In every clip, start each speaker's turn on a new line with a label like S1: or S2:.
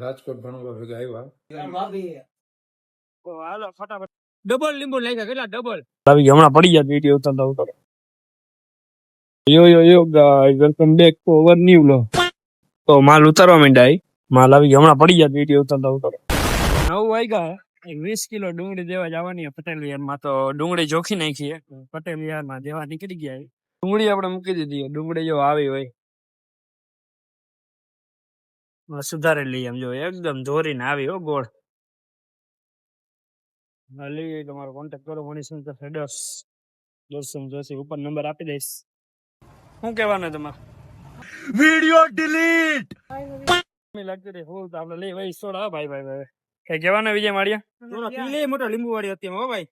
S1: રાજકોટ ભણવા ભેગા
S2: હાલો ફટાફટ ડબલ લીંબુ નાખ્યા કેટલા ડબલ આવી હમણાં પડી જાય વિડિયો ઉતારતા ઉતાર યો guys welcome back to our new vlog તો માલ ઉતારવા માંડ્યા માલ આવી હમણાં પડી જાય વિડિયો ઉતારતા ઉતાર 9 વાગ્યા 20 કિલો ડુંગળી દેવા જવાની પટેલ વિહારમાં તો ડુંગળી જોખી નાખી પટેલ વિહારમાં દેવા નીકળી ગયા ડુંગળી આપણે મૂકી દીધી ડુંગળી જો આવી હોય સુધારે લઈ એમ જો એકદમ ધોરીને આવી હો ગોળ હાલી તમારો કોન્ટેક્ટ કરો મનીષ હેડર્સ દર્શન જોશી ઉપર નંબર આપી દઈશ શું કહેવાનું તમારે વિડિયો ડિલીટ લાગતી રે હું તો આપણે લઈ ભાઈ સોડા ભાઈ કઈ કહેવાનું વિજય માળિયા પી લે મોટો લીંબુ વાળી હતી હો ભાઈ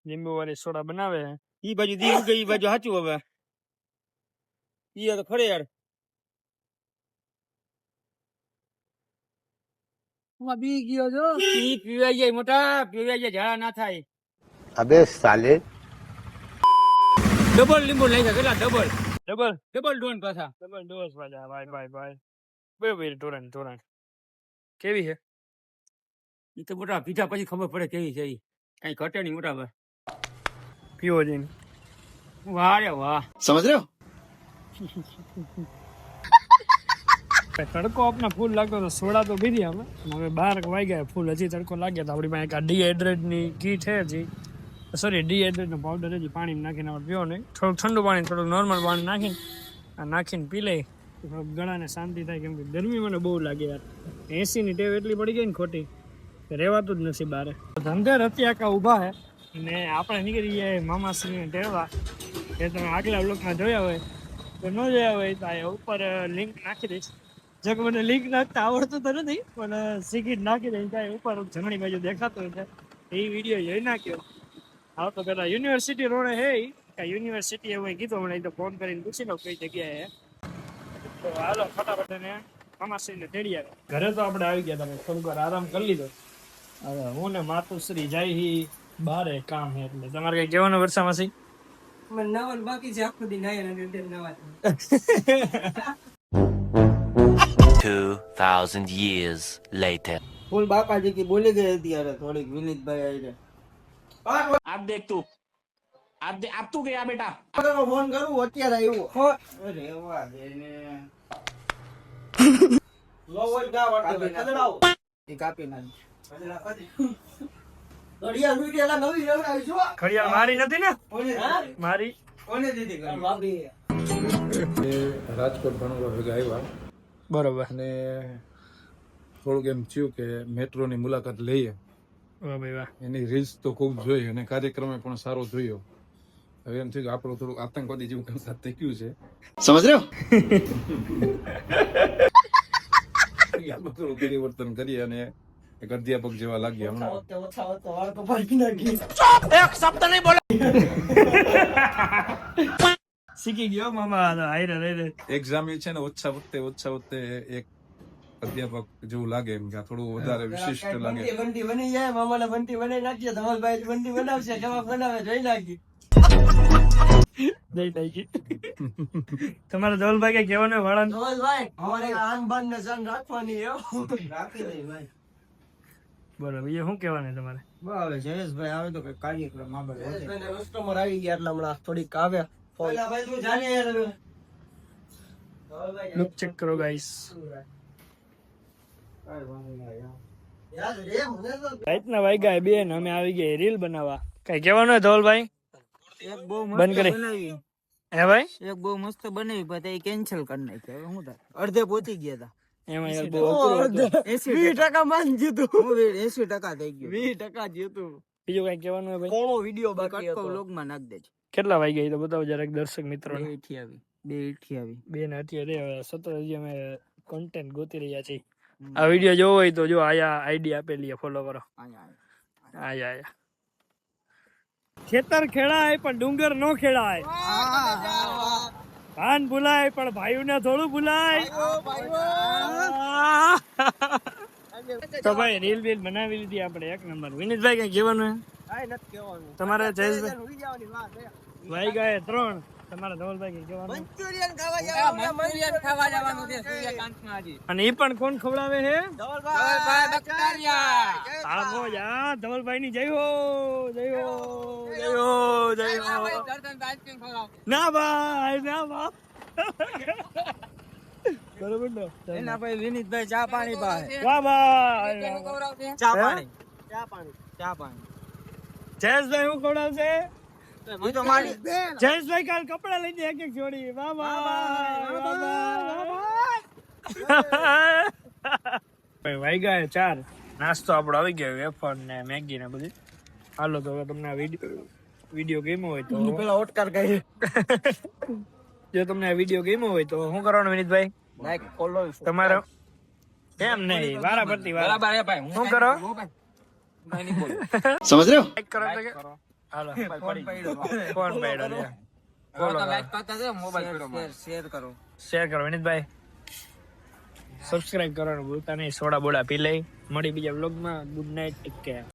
S2: લીંબુ વાળી સોડા બનાવે ઈ બાજુ દીવ ગઈ ઈ બાજુ સાચું હવે ઈ તો ખરે યાર બી ગયો જો ઈ પીવાઈ જાય મોટા પીવાઈ જાય ઝાડા ના થાય
S3: अबे साले
S2: ડબલ લીંબુ નાખ્યા કેટલા ડબલ ડોન પાછા ડબલ ડોઝ પાછા ભાઈ બે ટોરન કેવી છે એ તો મોટા પીધા પછી ખબર પડે કેવી છે કઈ ઘટે નહીં મોટા ભાઈ પીવો જઈને વાહ રે વાહ
S3: समझ रहे हो
S2: તડકો આપના ફૂલ લાગતો તો સોડા તો પીધી અમે હવે 12 વાગ્યા ફૂલ હજી તડકો લાગે તો આપણી પાસે ડીહાઇડ્રેટ ની કીટ છે હજી સોરી ડીહાઇડ્રેટ નો પાવડર હજી પાણી નાખીને આપણે પીવો નહીં થોડું ઠંડુ પાણી થોડું નોર્મલ પાણી નાખીને પી લઈ થોડુંક ગળાને શાંતિ થાય કેમ કે ગરમી મને બહુ લાગે યાર 80 ની ટેવ એટલી પડી ગઈ ને ખોટી રહેવાતું જ નથી બારે ધંધે રતિયાકા ઊભા હે ને આપણે નીકળી ગયા મામાશ્રીને ટેવા એ તમે આગલા બ્લોકમાં જોયા હોય તો ન જોયા હોય તો આ ઉપર લિંક નાખી દઈશ જો કે મને લિંક નાખતા આવડતું તો નથી પણ ટિકિટ નાખી દઈશ ત્યાં ઉપર જમણી બાજુ દેખાતો હોય એ વિડીયો જોઈ નાખ્યો હા તો પેલા યુનિવર્સિટી રોડે હે યુનિવર્સિટી એવું કીધું મને તો ફોન કરીને પૂછી લો કઈ જગ્યાએ તો હાલો ફટાફટ ને મામાશ્રીને તેડી આવે ઘરે તો આપણે આવી ગયા તમે થોડીક વાર આરામ કરી લીધો હવે હું ને માતુશ્રી જાય બારે કામ હે એટલે તમારે કઈ કહેવાનું વર્ષામાંથી નવન બાકી છે આખો દી નવા
S4: 2000 years later
S5: फुल बापा जी की बोली गई थी यार थोड़ी विनीत भाई आई
S4: आप देख तू आप तू गया बेटा
S5: फोन करूं અત્યારે આવ્યો અરે વાહ દેને લો હોય ના વાટે કદડાવ એ કાપી નાખ કદડા કાપી ઘડિયાળ મીડિયા નવી લેવડાવી છો
S2: ઘડિયાળ મારી નથી ને મારી
S5: કોને દીધી ભાભી
S1: રાજકોટ ભણવા ભેગા આવ્યા
S2: બરોબર
S1: અને થોડુંક એમ થયું કે મેટ્રોની મુલાકાત લઈએ
S2: વાહ ભાઈ વાહ
S1: એની રીલ્સ તો ખૂબ જોઈ અને કાર્યક્રમે પણ સારો જોયો હવે એમ થયું કે આપણું થોડુંક આતંકવાદી જેવું કામકાજ થઈ ગયું છે
S3: समझ रहे हो
S1: થોડું પરિવર્તન કરીએ અને એક અધ્યાપક જેવા લાગ્યા હમણાં
S4: एक शब्द नहीं बोला
S2: શીખી ગયો મામા હાઈરે રે
S1: એક્ઝામ છે ને ઓછા વખતે એક અધ્યાપક જેવું લાગે એમ કે થોડું વધારે વિશિષ્ટ લાગે
S5: બંટી બની જાય મામાને બંટી બનાવી નાખીએ ધવલભાઈ બંટી બનાવશે જવાબ બનાવે જોઈ નાખી
S2: તમારે ધવલભાઈ કઈ કહેવાનું વાળા
S5: ધવલભાઈ અમારે આન બાન ને જાન રાખવાની રાખી દઈ ભાઈ
S2: બરોબર એ શું કહેવાનું તમારે
S5: બરાબર જયેશભાઈ આવે તો કઈ કાર્યક્રમ આગળ કસ્ટમર આવી ગયા એટલે હમણાં થોડીક આવ્યા ભાઈ તું જાને યાર
S2: લુક ચેક કરો ગાઈસ રાતના વાગ્યા 2 ને અમે આવી ગયા રીલ બનાવવા કઈ કહેવાનું હોય ધવલભાઈ
S5: એક બહુ
S2: બંધ કરી
S5: બનાવી
S2: હે ભાઈ
S5: એક બહુ મસ્ત બનાવી પછી કેન્સલ કરી નાખી હવે શું થાય અડધે પહોંચી ગયા હતા
S2: એમાં યાર બહુ અઘરું હતું
S5: 20% માન જીતું 80% થઈ ગયું 20% જીતું
S2: બીજું કઈ કહેવાનું હોય ભાઈ
S5: કોણો વિડિયો બાકી હતો વ્લોગ માં નાખ દેજો
S2: કેટલા વાગ્યા એ તો બતાવો જરાક દર્શક મિત્રોને
S5: 2:28
S2: 2 ને અત્યારે હવે સતત હજી અમે કોન્ટેન્ટ ગોતી રહ્યા છીએ આ વિડીયો જોવો હોય તો જો આયા આઈડી આપેલી છે ફોલો કરો આયા ખેતર ખેડાય પણ ડુંગર નો ખેડાય ભાન ભૂલાય પણ ભાઈઓને થોડું ભૂલાય તો ભાઈ રીલ બીલ બનાવી લીધી આપણે એક નંબર વિનીતભાઈ કઈ કહેવાનું તમારે જયેશભાઈ ભાઈ ગયા 3 તમારા ધવલભાઈ કઈ કહેવાનું?
S5: મંચુરિયન ખાવા જવાનું છે સૂર્યકાંતમાં હજી.
S2: અને એ પણ કોણ ખવડાવે છે?
S5: ધવલભાઈ બકતારિયા.
S2: આવો જા ધવલભાઈ ની જય હો, જય હો, જય હો, જય હો.
S5: આઈસ્ક્રીમ ખવડાવો.
S2: ના ભાઈ, ના ભાઈ. બરોબર ને?
S5: એના ભાઈ વિનીતભાઈ ચા પાણી પાસે.
S2: વાહ ભાઈ.
S5: ચા પાણી. ચા પાણી.
S2: જયેશભાઈ હું ખવડાવશે?
S5: હું તો મારી
S2: જયેશભાઈ કાલ કપડા લઈ દે એક એક જોડી. વાહ ભાઈ, વાહ ભાઈ. વાગ્યા 4. નાસ્તો આપણો આવી ગયો, વેફર ને મેગી ને બધી. હાલો તો હવે તમને આ વિડીયો ગમ્યો હોય તો
S5: પેલા ઓટકાર કહી
S2: જો તમને આ વિડીયો ગમ્યો હોય તો શું કરવાનું વિનીતભાઈ?
S5: લાઈક ફોલો
S2: તમારો એમ નહીં, વારા પરથી વારા.
S5: બરાબર હે ભાઈ.
S2: શું કરો?
S3: समझ रहे हो
S2: લાઈક કરો તો કે હાલો ફોન પડ્યો લે. બોલો
S5: લાઈક કરતા જાઓ, મોબાઈલ શેર કરો.
S2: શેર કરો વિનીતભાઈ. સબસ્ક્રાઇબ કરવાનું ભૂલતા નહીં. સોડા બોડા પી લઈ. મળી બીજા વ્લોગમાં. Good night, take care.